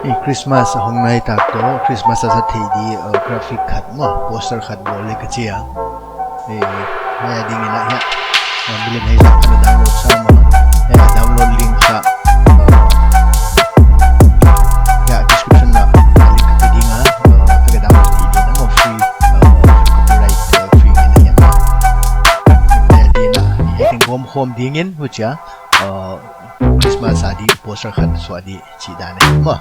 i Christmas hong nai tak to Christmas asa thei di graphic khat mo poster khat bol le ka chia haya ding ina ya bilin hai sa kana download sa mo download link sa ya description na link ka ding ha ka download di na mo free copyright free ina ya haya ding na I think home dingin hucha Christmas adi poster khat so adi chi da ne mo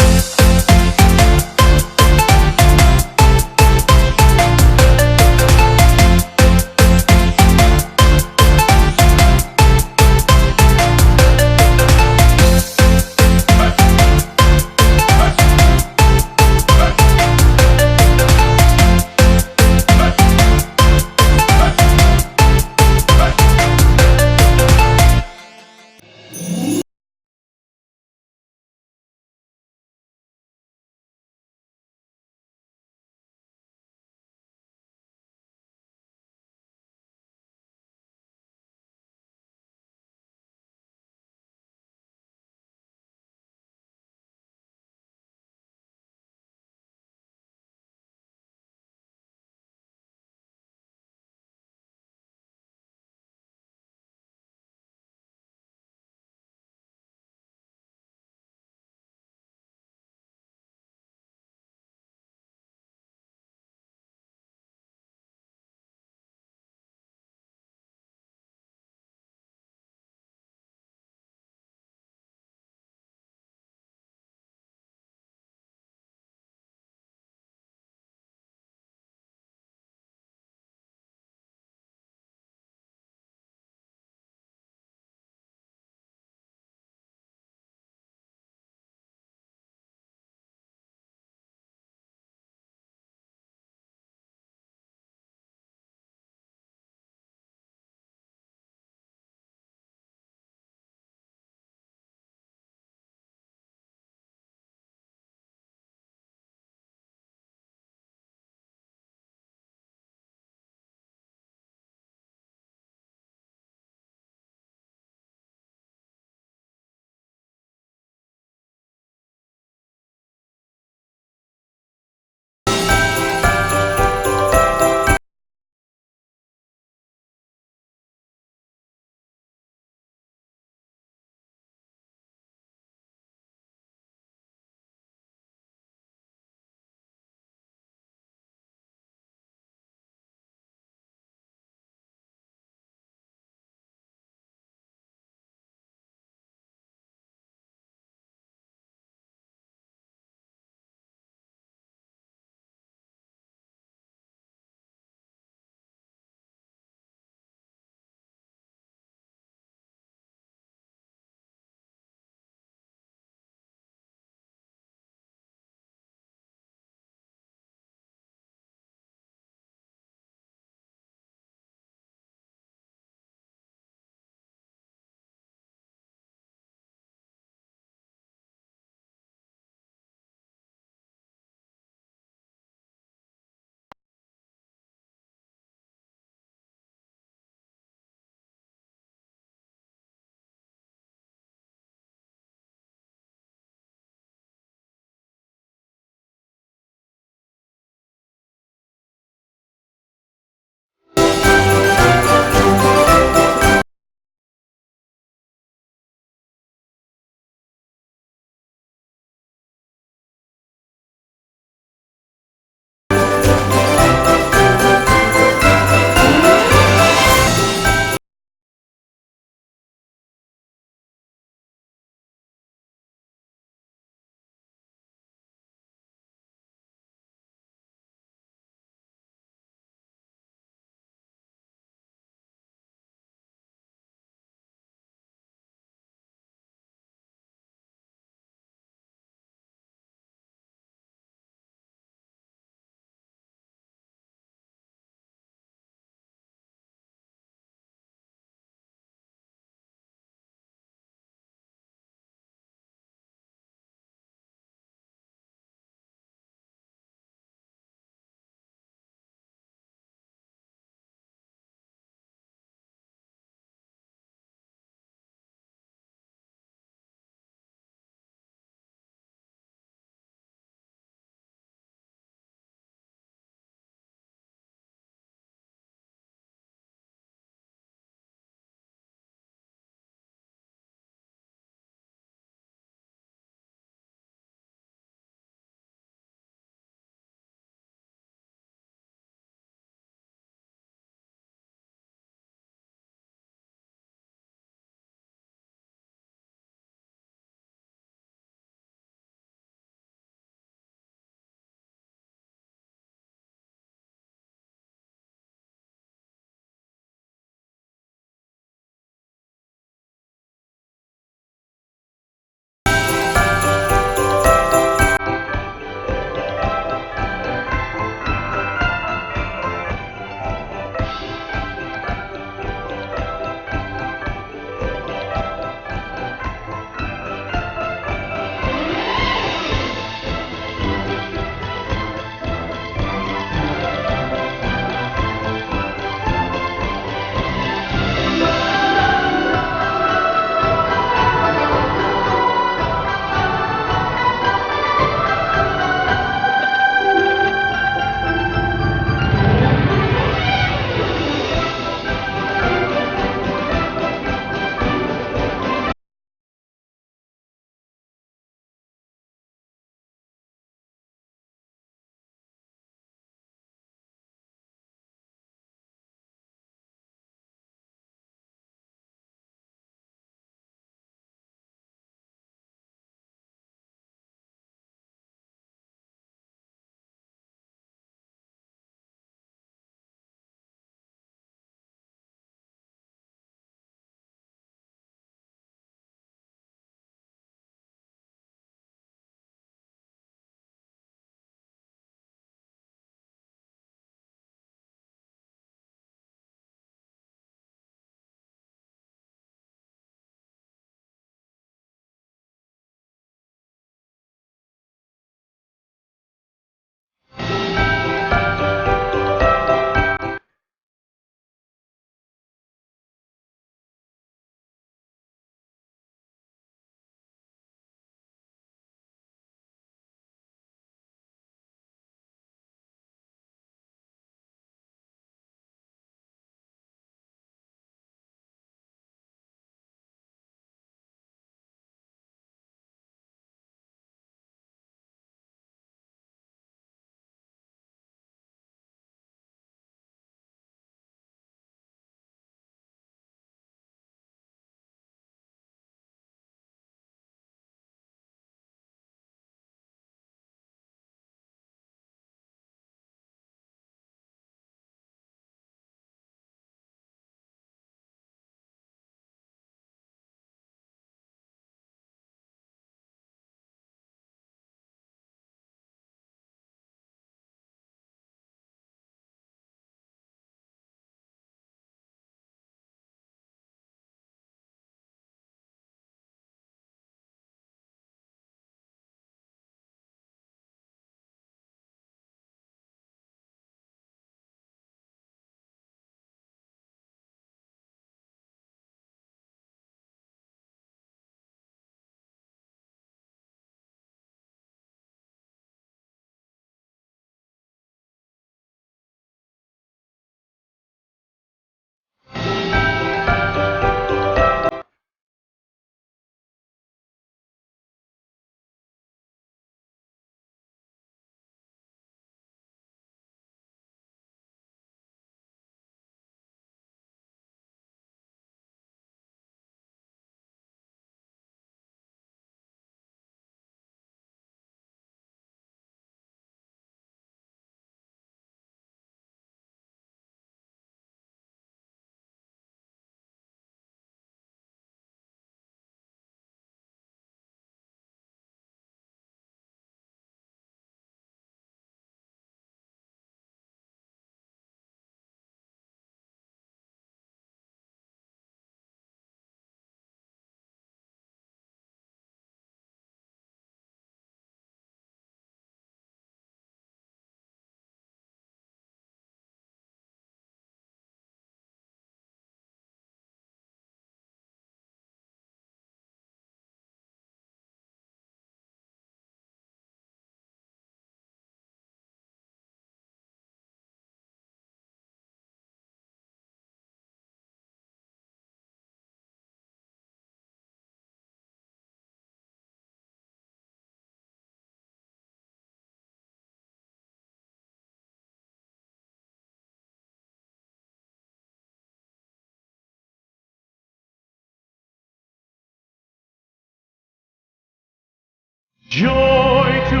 Joy to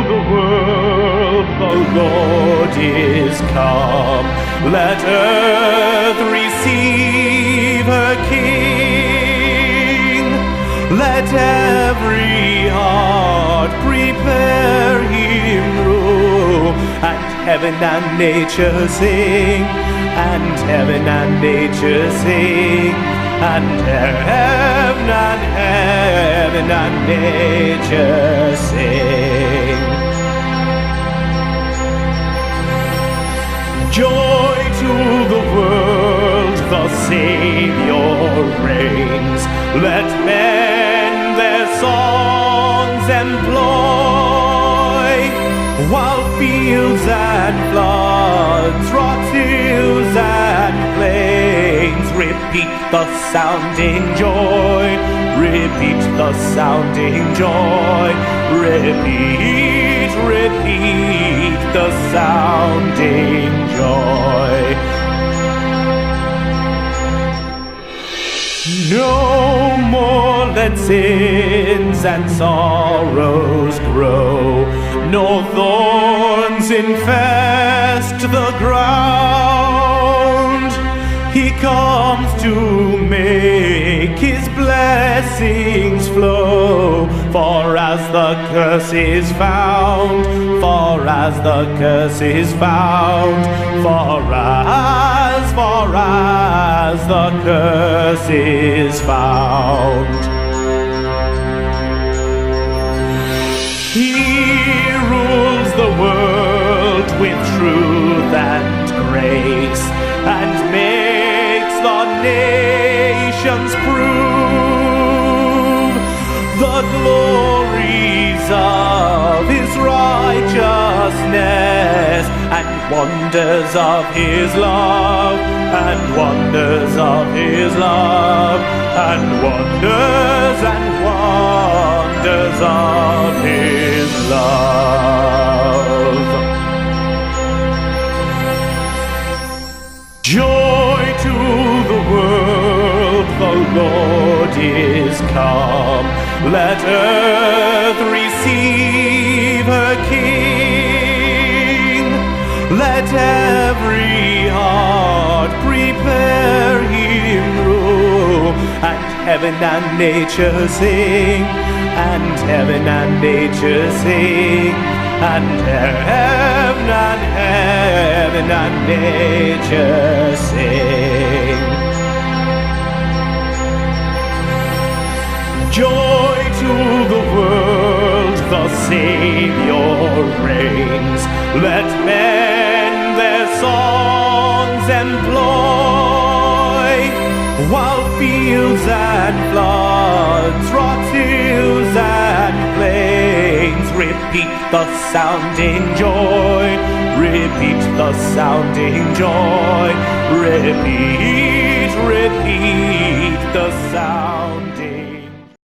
the world, the Lord is come. Let earth receive her King. Let every heart prepare him room. And heaven and nature sing, and heaven and nature sing, and heaven and nature sing. Joy to the world, the Savior reigns. Let men their songs employ, while fields and floods, rocks, hills and plains repeat the sounding joy, repeat the sounding joy, repeat, repeat the sounding joy. No more let sins and sorrows grow, nor thorns infest the ground. He comes to make his blessings flow, for as the curse is found, for as the curse is found, for as the curse is found. He rules the world with truth and grace, and makes the nations prove the glories of his righteousness, and wonders of his love, and wonders of his love, and wonders of his love. Joy to the world, the Lord is come. Let earth receive her King. Let every heart prepare him room. And heaven and nature sing, and heaven and nature sing, and heaven and nature sing. Joy to the world, the Savior reigns. Let men their songs employ, while fields and floods, rocks, hills and plains repeat the sounding joy, repeat the sounding joy, repeat